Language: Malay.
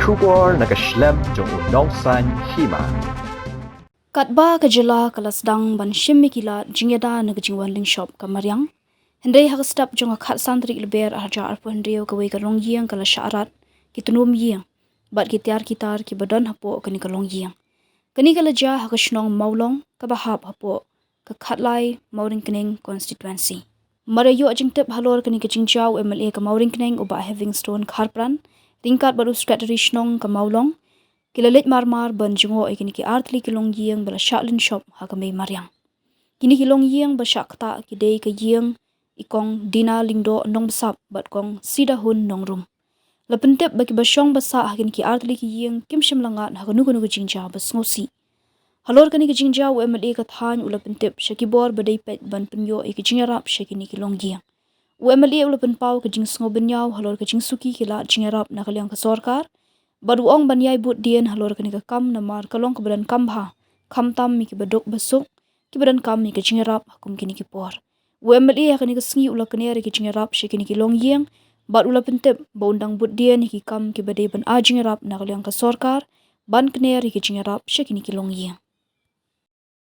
Shubor nakaslem jong unongsan Hima. Katba kajela kalasdang ban shimmi kila jingyada nagajingwan ling shop kamaryang. Hendai hakastap jong akhat santri ilber arja arpo hendrio kawai ka Longïing kala syarat ki Tnum Ïing. Bat ki tiar kitar ki badan hapo kani ka Longïing. Kani kala ja hakashnong Mawlong kabahap hapo ka khatlai Mawring Kening constituency. Marayo jingtep halor kani ka jingjaw MLA ka Mawring Kening uba Havingstone Kharpran. Tingkat baru secretary shnong ka Mawlong. Kila Leit marmar ban Jngoh kini ki Tylli ki Longïing bala shaklin shop hakamay maryang. Kini ki Longïing ba syakta ki day ka Ïing ikong dina lingdo nong besap bat kong sida hun nong rum. Lapentep baki basyong basa hakin ki Tylli ki Ïing kim shim langat hakanu ka jingja bas ngosi. Halor kani ka jingja MLA ka than ulapentep syakibor badai pet ban penyo ki jingarap syakini ki Longïing. UMLA ulapen pau ke jing sngo benyaw halor ke jing suki kila jingarap na kaliang ke sorkar baru ong banyai but dien halor ke ni ke kam namar kalong ke badan kambha kam tam mi ke baduk besuk ki badan kam mi ke jingarap hakum kini ke por UMLA hakani ke sngi ula kenere ke jingarap syekini ke Longïing bat ulapen tep ba undang but dien ki kam ke badai ban a jingarap na kaliang ke sorkar ban kenere ke jingarap syekini ke Longïing.